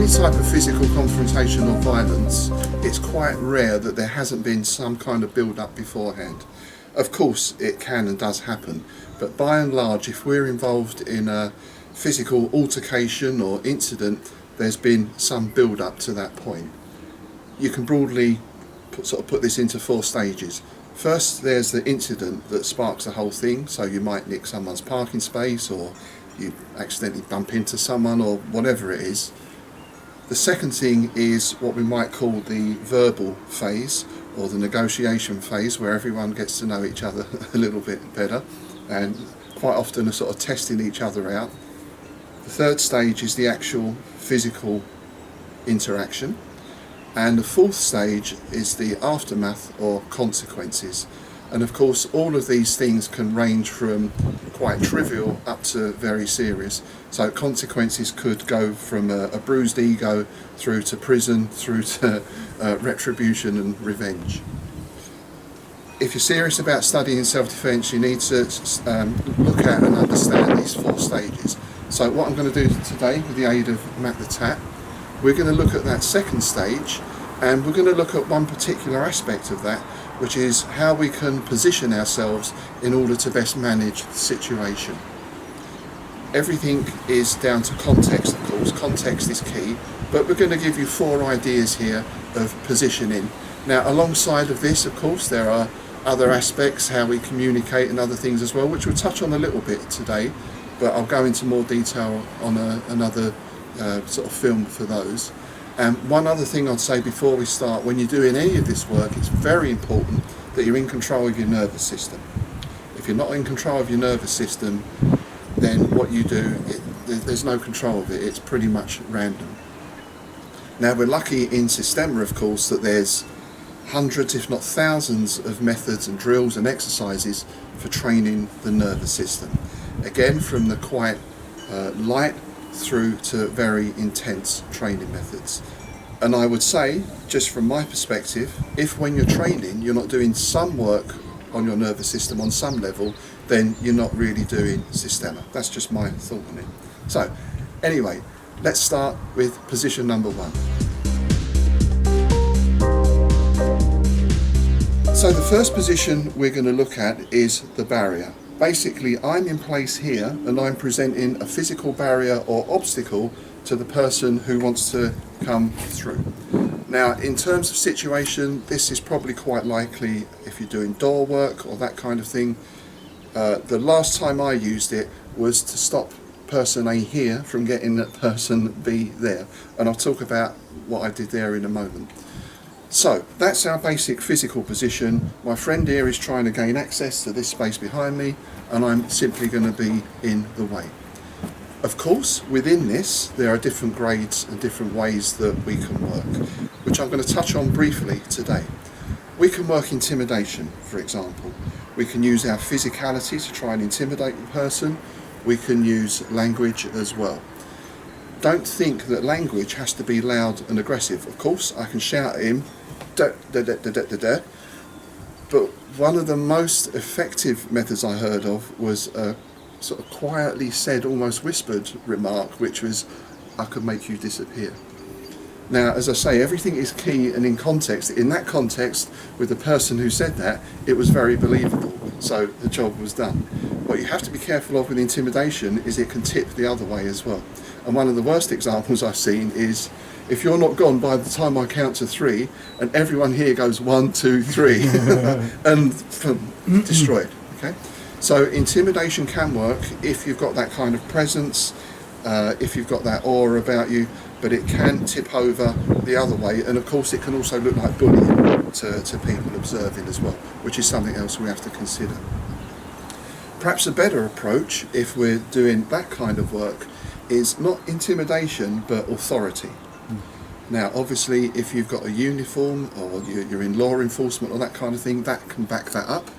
any type of physical confrontation or violence, it's quite rare that there hasn't been some kind of build-up beforehand. Of course, it can and does happen, but by and large, if we're involved in a physical altercation or incident, there's been some build-up to that point. You can broadly put this into 4 stages. First, there's the incident that sparks the whole thing, so you might nick someone's parking space, or you accidentally bump into someone, or whatever it is. The second thing is what we might call the verbal phase, or the negotiation phase, where everyone gets to know each other a little bit better, and quite often are sort of testing each other out. The third stage is the actual physical interaction, and the fourth stage is the aftermath or consequences. And of course, all of these things can range from quite trivial up to very serious. So consequences could go from a bruised ego through to prison, through to retribution and revenge. If you're serious about studying self-defense, you need to look at and understand these 4 stages. So what I'm going to do today, with the aid of Matt the Tat, we're going to look at that second stage, and we're going to look at one particular aspect of that, which is how we can position ourselves in order to best manage the situation. Everything is down to context, of course. Context is key, but we're going to give you 4 ideas here of positioning. Now, alongside of this, of course, there are other aspects, how we communicate and other things as well, which we'll touch on a little bit today, but I'll go into more detail on another sort of film for those. And one other thing I'd say before we start, when you're doing any of this work, it's very important that you're in control of your nervous system. If you're not in control of your nervous system, then what you do, there's no control of it. It's pretty much random. Now, we're lucky in Systema, of course, that there's hundreds, if not thousands, of methods and drills and exercises for training the nervous system. Again, from the quite light through to very intense training methods. And I would say, just from my perspective, if when you're training you're not doing some work on your nervous system on some level, then you're not really doing Systema. That's just my thought on it. So anyway, let's start with position number 1. So the first position we're going to look at is the barrier. Basically, I'm in place here and I'm presenting a physical barrier or obstacle to the person who wants to come through. Now, in terms of situation, this is probably quite likely if you're doing door work or that kind of thing. The last time I used it was to stop person A here from getting person B there, and I'll talk about what I did there in a moment. So that's our basic physical position. My friend here is trying to gain access to this space behind me, and I'm simply going to be in the way. Of course, within this, there are different grades and different ways that we can work, which I'm going to touch on briefly today. We can work intimidation, for example. We can use our physicality to try and intimidate the person. We can use language as well. Don't think that language has to be loud and aggressive. Of course, I can shout at him, da, da, da, da, da, da, da. But one of the most effective methods I heard of was a sort of quietly said, almost whispered remark, which was, I could make you disappear. Now, as I say, everything is key and in context. In that context, with the person who said that, it was very believable. So the job was done. What you have to be careful of with intimidation is it can tip the other way as well. And one of the worst examples I've seen is if you're not gone by the time I count to 3 and everyone here goes 1, 2, 3 and destroyed. Okay? So intimidation can work if you've got that kind of presence, if you've got that aura about you, but it can tip over the other way, and of course it can also look like bullying to people observing as well, which is something else we have to consider. Perhaps a better approach, if we're doing that kind of work, is not intimidation but authority. Now obviously if you've got a uniform or you're in law enforcement or that kind of thing, that can back that up.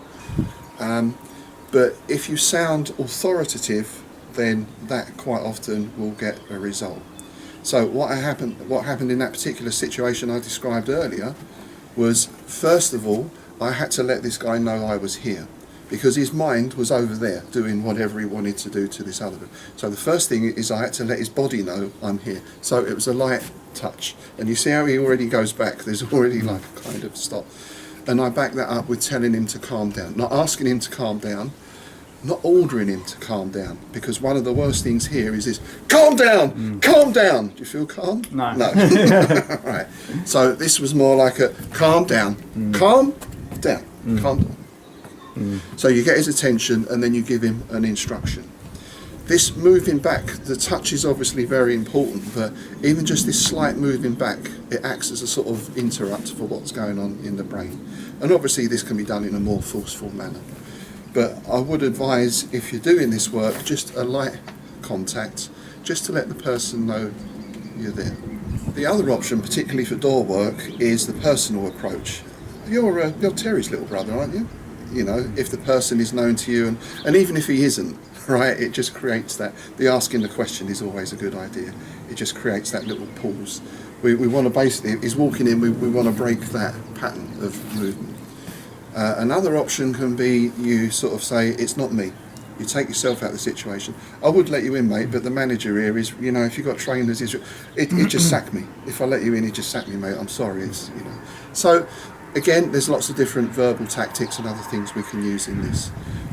But if you sound authoritative, then that quite often will get a result. So what happened in that particular situation I described earlier was, first of all, I had to let this guy know I was here, because his mind was over there doing whatever he wanted to do to this other bit. So the first thing is I had to let his body know I'm here. So it was a light touch, and you see how he already goes back. There's already like a kind of stop, and I back that up with telling him to calm down, not asking him to calm down, not ordering him to calm down, because one of the worst things here is this: calm down, calm down. Do you feel calm? No. Right. So this was more like a calm down, calm down, calm down. So you get his attention, and then you give him an instruction. This moving back, the touch is obviously very important, but even just this slight moving back, it acts as a sort of interrupt for what's going on in the brain. And obviously this can be done in a more forceful manner. But I would advise, if you're doing this work, just a light contact, just to let the person know you're there. The other option, particularly for door work, is the personal approach. You're Terry's little brother, aren't you? You know, if the person is known to you, and even if he isn't, right, it just creates that. The asking the question is always a good idea. It just creates that little pause. We want to basically, if he's walking in, we want to break that pattern of movement. Another option can be you sort of say, it's not me. You take yourself out of the situation. I would let you in, mate, but the manager here is, you know, if you've got trainers, it just sacked me. If I let you in, it just sacked me, mate. I'm sorry. It's, you know. So, again, there's lots of different verbal tactics and other things we can use in this.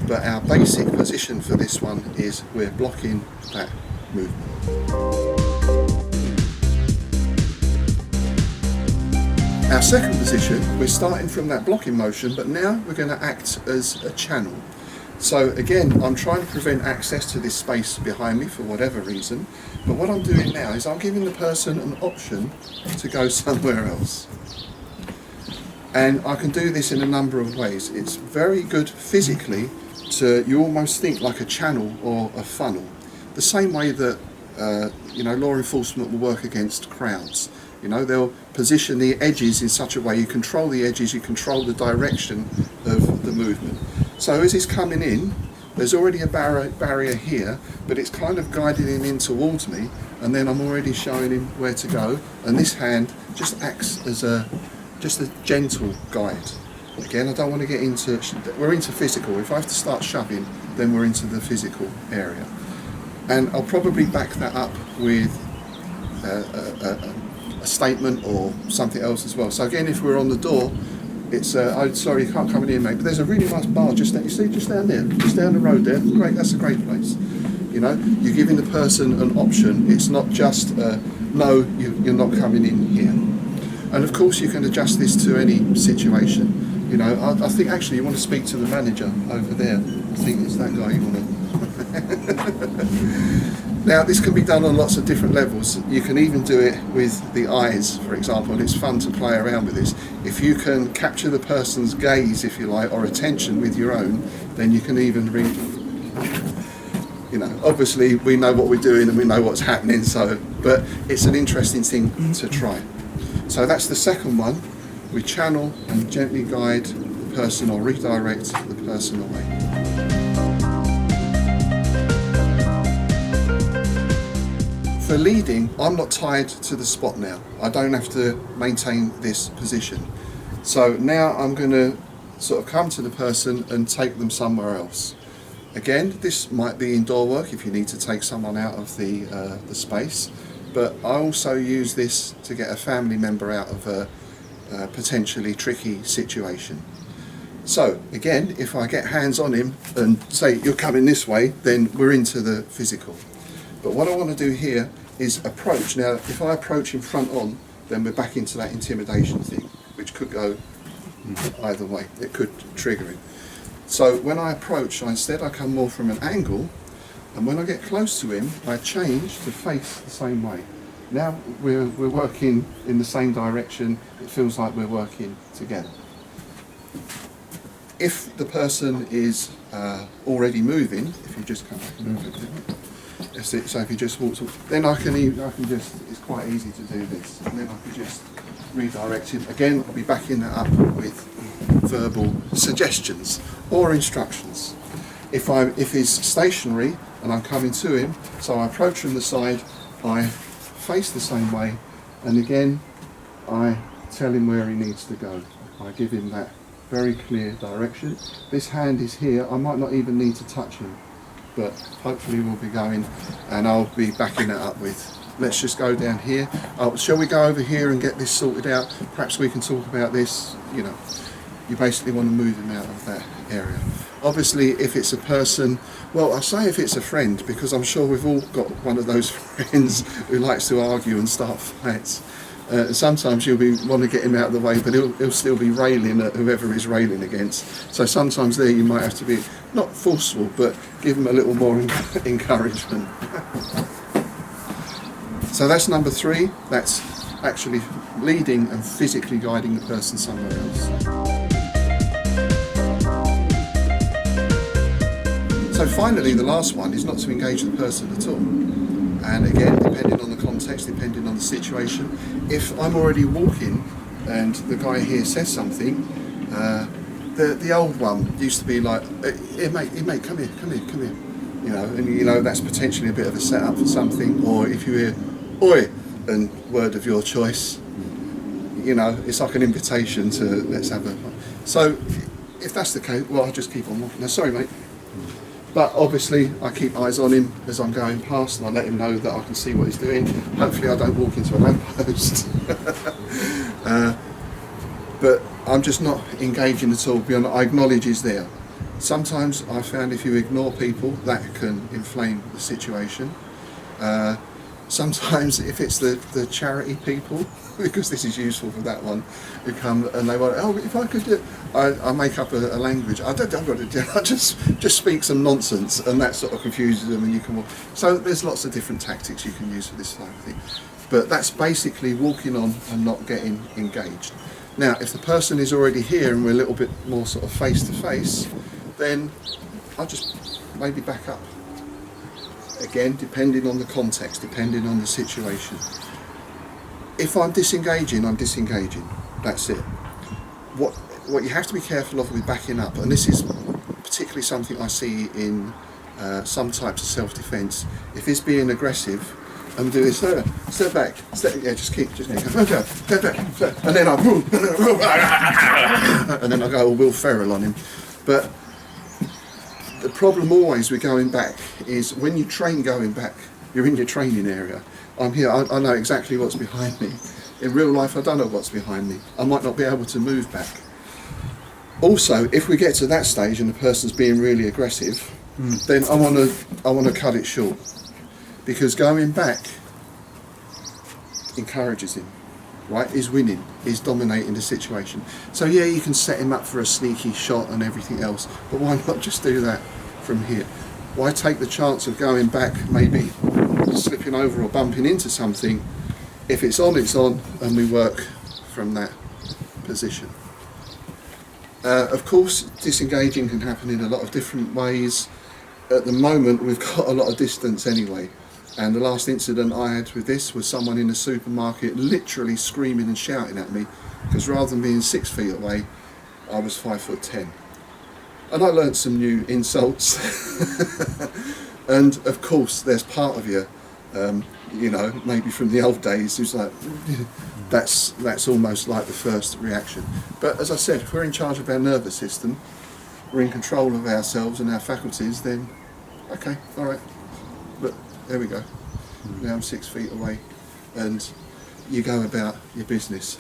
But our basic position for this one is we're blocking that movement. Our second position, we're starting from that blocking motion, but now we're going to act as a channel. So again, I'm trying to prevent access to this space behind me for whatever reason, but what I'm doing now is I'm giving the person an option to go somewhere else. And I can do this in a number of ways. It's very good physically you almost think like a channel or a funnel. The same way that law enforcement will work against crowds. You know, they'll position the edges in such a way you control the edges, you control the direction of the movement. So as he's coming in, there's already a barrier here, but it's kind of guiding him in towards me, and then I'm already showing him where to go, and this hand just acts as just a gentle guide. Again, I don't want to get into, we're into physical. If I have to start shoving, then we're into the physical area. And I'll probably back that up with a statement or something else as well. So again, if we're on the door, it's, oh, sorry, you can't come in here, mate, but there's a really nice bar just there, you see, just down there, just down the road there. Great, that's a great place. You know, you're giving the person an option. It's not just, no, you're not coming in here. And of course, you can adjust this to any situation. You know, I think actually you want to speak to the manager over there. I think it's that guy you want to. Now, this can be done on lots of different levels. You can even do it with the eyes, for example, and it's fun to play around with this. If you can capture the person's gaze, if you like, or attention with your own, then you can even read. You know, obviously we know what we're doing and we know what's happening, but it's an interesting thing to try. So that's the second one. We channel and gently guide the person or redirect the person away. For leading, I'm not tied to the spot now. I don't have to maintain this position. So now I'm going to sort of come to the person and take them somewhere else. Again, this might be indoor work if you need to take someone out of the space, but I also use this to get a family member out of a potentially tricky situation. So again, if I get hands on him and say you're coming this way, then we're into the physical. But what I want to do here is approach. Now if I approach him front on, then we're back into that intimidation thing, which could go either way. It could trigger him. So when I approach, instead I come more from an angle, and when I get close to him, I change to face the same way. Now we're working in the same direction. It feels like we're working together. If the person is already moving, if you just come back a little bit, that's it. So if you just walk, then I can just. It's quite easy to do this, and then I can just redirect him. Again, I'll be backing that up with verbal suggestions or instructions. If he's stationary and I'm coming to him, so I approach from the side, I face the same way, and again I tell him where he needs to go. I give him that very clear direction. This hand is here, I might not even need to touch him, but hopefully we'll be going, and I'll be backing it up with, let's just go down here. Shall we go over here and get this sorted out? Perhaps we can talk about this, you know. You basically want to move him out of that area. Obviously, if it's a person, well, I say if it's a friend, because I'm sure we've all got one of those friends who likes to argue and start fights. Sometimes you'll want to get him out of the way, but he'll still be railing at whoever he's railing against. So sometimes there you might have to be, not forceful, but give him a little more encouragement. So that's number 3. That's actually leading and physically guiding the person somewhere else. So finally, the last one is not to engage the person at all. And again, depending on the context, depending on the situation, if I'm already walking and the guy here says something, the old one used to be like, hey mate, come here, you know, and you know that's potentially a bit of a setup for something. Or if you hear, oi, and word of your choice, you know, it's like an invitation to let's have a. So if that's the case, well, I'll just keep on walking. No, sorry mate. But obviously I keep eyes on him as I'm going past, and I let him know that I can see what he's doing. Hopefully I don't walk into a lamppost. But I'm just not engaging at all beyond, I acknowledge he's there. Sometimes I found if you ignore people, that can inflame the situation. Sometimes if it's the charity people, because this is useful for that one, who come and they want, oh, if I could do, I make up a language. I just speak some nonsense, and that sort of confuses them, and you can walk. So there's lots of different tactics you can use for this type of thing. But that's basically walking on and not getting engaged. Now, if the person is already here and we're a little bit more sort of face to face, then I'll just maybe back up. Again, depending on the context, depending on the situation. If I'm disengaging, I'm disengaging. That's it. What you have to be careful of with backing up, and this is particularly something I see in some types of self-defence. If he's being aggressive, I'm doing step back, just keep okay, step back, and then and then I go all Will Ferrell on him. But the problem always with going back is when you train going back, you're in your training area. I'm here, I know exactly what's behind me. In real life, I don't know what's behind me. I might not be able to move back. Also, if we get to that stage and the person's being really aggressive, then I want to cut it short, because going back encourages him, right? He's winning, he's dominating the situation. So yeah, you can set him up for a sneaky shot and everything else, but why not just do that from here? Why take the chance of going back, maybe slipping over or bumping into something? If it's on, and we work from that position. Of course, disengaging can happen in a lot of different ways. At the moment, we've got a lot of distance anyway. And the last incident I had with this was someone in the supermarket literally screaming and shouting at me, because rather than being 6 feet away, I was 5'10". And I learnt some new insults. And of course, there's part of you, you know, maybe from the old days, who's like, that's almost like the first reaction. But as I said, if we're in charge of our nervous system, we're in control of ourselves and our faculties, then okay, all right. But there we go. Now I'm 6 feet away, and you go about your business.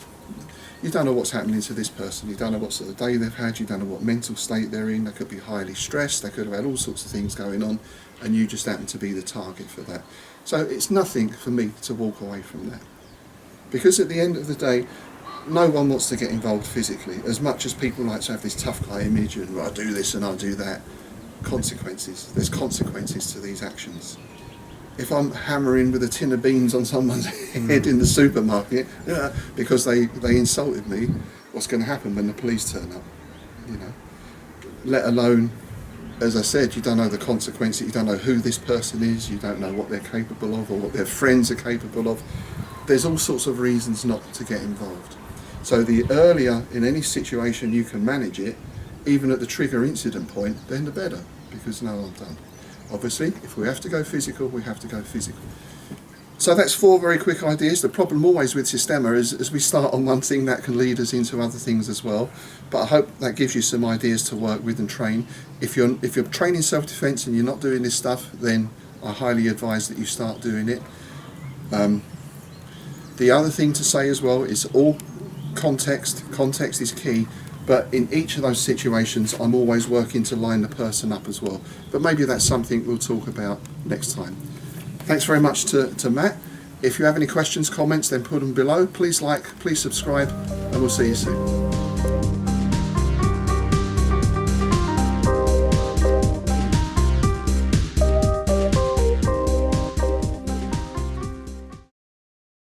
You don't know what's happening to this person. You don't know what sort of day they've had. You don't know what mental state they're in. They could be highly stressed. They could have had all sorts of things going on, and you just happen to be the target for that. So it's nothing for me to walk away from that, because at the end of the day, no one wants to get involved physically. As much as people like to have this tough guy image and well, I do this and I do that, consequences. There's consequences to these actions. If I'm hammering with a tin of beans on someone's head in the supermarket because they insulted me, what's going to happen when the police turn up? You know, let alone, as I said, you don't know the consequences. You don't know who this person is. You don't know what they're capable of or what their friends are capable of. There's all sorts of reasons not to get involved. So the earlier in any situation you can manage it, even at the trigger incident point, then the better, because now I'm done. Obviously, if we have to go physical, we have to go physical. So that's 4 very quick ideas. The problem always with Systema is as we start on one thing, that can lead us into other things as well. But I hope that gives you some ideas to work with and train. If you're training self-defense and you're not doing this stuff, then I highly advise that you start doing it. The other thing to say as well is all context is key, but in each of those situations I'm always working to line the person up as well. But maybe that's something we'll talk about next time. Thanks very much to Matt. If you have any questions, comments, then put them below. Please like, please subscribe, and we'll see you soon.